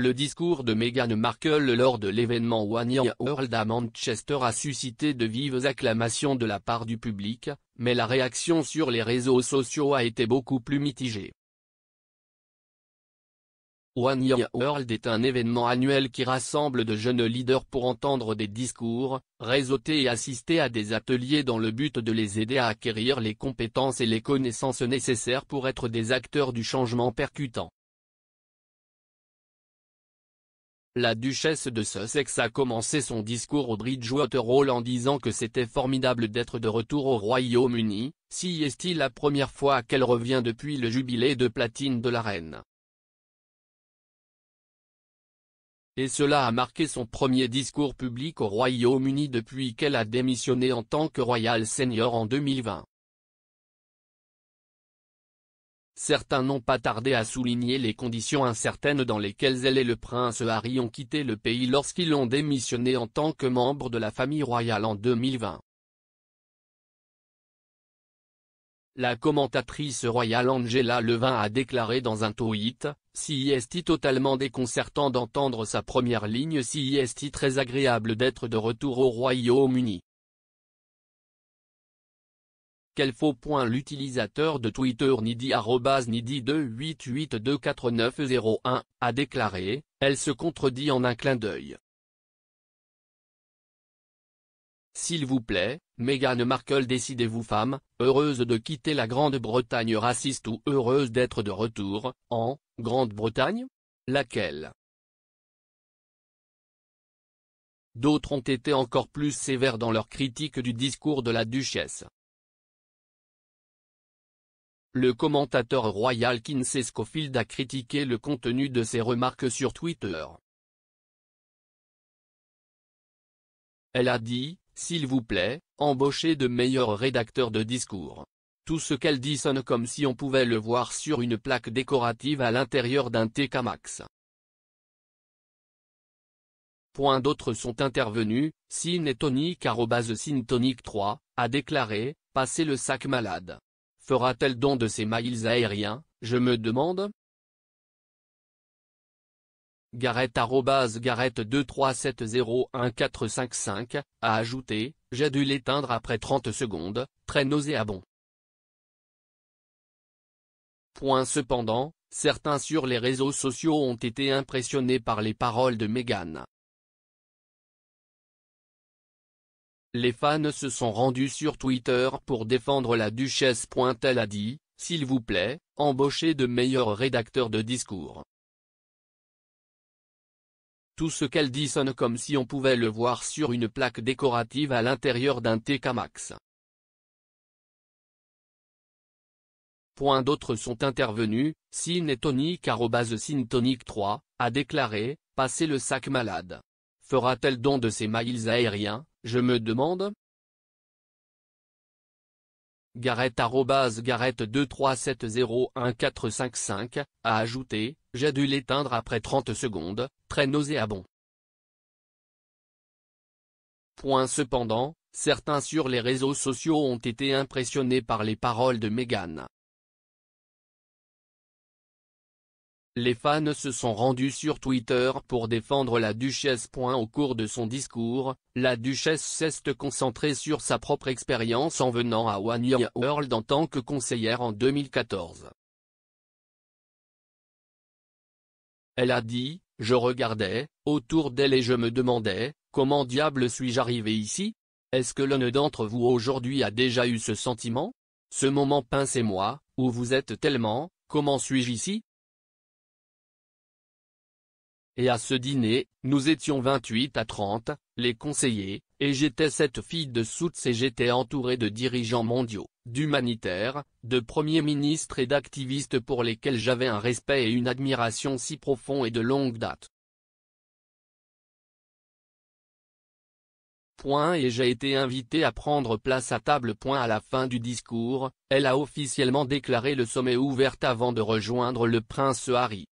Le discours de Meghan Markle lors de l'événement One Year World à Manchester a suscité de vives acclamations de la part du public, mais la réaction sur les réseaux sociaux a été beaucoup plus mitigée. One Year World est un événement annuel qui rassemble de jeunes leaders pour entendre des discours, réseauter et assister à des ateliers dans le but de les aider à acquérir les compétences et les connaissances nécessaires pour être des acteurs du changement percutant. La duchesse de Sussex a commencé son discours au Bridgewater Hall en disant que c'était formidable d'être de retour au Royaume-Uni, si est-il la première fois qu'elle revient depuis le jubilé de platine de la reine. Et cela a marqué son premier discours public au Royaume-Uni depuis qu'elle a démissionné en tant que Royal Senior en 2020. Certains n'ont pas tardé à souligner les conditions incertaines dans lesquelles elle et le prince Harry ont quitté le pays lorsqu'ils ont démissionné en tant que membres de la famille royale en 2020. La commentatrice royale Angela Levin a déclaré dans un tweet, « C'est totalement déconcertant d'entendre sa première ligne, c'est très agréable d'être de retour au Royaume-Uni. » Quel faux point l'utilisateur de Twitter Nidi@Nidi288249001 a déclaré, elle se contredit en un clin d'œil. S'il vous plaît, Meghan Markle, décidez-vous femme, heureuse de quitter la Grande-Bretagne raciste ou heureuse d'être de retour, en Grande-Bretagne? Laquelle? D'autres ont été encore plus sévères dans leur critique du discours de la duchesse. Le commentateur royal Kinsey Schofield a critiqué le contenu de ses remarques sur Twitter. Elle a dit, s'il vous plaît, embauchez de meilleurs rédacteurs de discours. Tout ce qu'elle dit sonne comme si on pouvait le voir sur une plaque décorative à l'intérieur d'un TK Maxx. D'autres sont intervenus, Syntonic3, a déclaré, passez le sac malade. Fera-t-elle don de ses miles aériens, je me demande? Gareth@Gareth2370145 a ajouté, j'ai dû l'éteindre après 30 secondes, très nauséabond. Cependant, certains sur les réseaux sociaux ont été impressionnés par les paroles de Meghan. Les fans se sont rendus sur Twitter pour défendre la duchesse. Elle a dit, s'il vous plaît, embauchez de meilleurs rédacteurs de discours. Tout ce qu'elle dit sonne comme si on pouvait le voir sur une plaque décorative à l'intérieur d'un TK Maxx. D'autres sont intervenus, Syntonic3, a déclaré, passez le sac malade. Fera-t-elle don de ses miles aériens, je me demande? Gareth@Gareth2370145 a ajouté, j'ai dû l'éteindre après 30 secondes, très nauséabond. Cependant, certains sur les réseaux sociaux ont été impressionnés par les paroles de Meghan. Les fans se sont rendus sur Twitter pour défendre la duchesse. Au cours de son discours, la duchesse s'est concentrée sur sa propre expérience en venant à One Year World en tant que conseillère en 2014. Elle a dit, je regardais autour d'elle et je me demandais, comment diable suis-je arrivé ici? Est-ce que l'un d'entre vous aujourd'hui a déjà eu ce sentiment? Ce moment pincez-moi, où vous êtes tellement, comment suis-je ici? Et à ce dîner, nous étions 28 à 30, les conseillers, et j'étais cette fille de Suits et j'étais entouré de dirigeants mondiaux, d'humanitaires, de premiers ministres et d'activistes pour lesquels j'avais un respect et une admiration si profonds et de longue date. Et j'ai été invité à prendre place à table. À la fin du discours, elle a officiellement déclaré le sommet ouvert avant de rejoindre le prince Harry.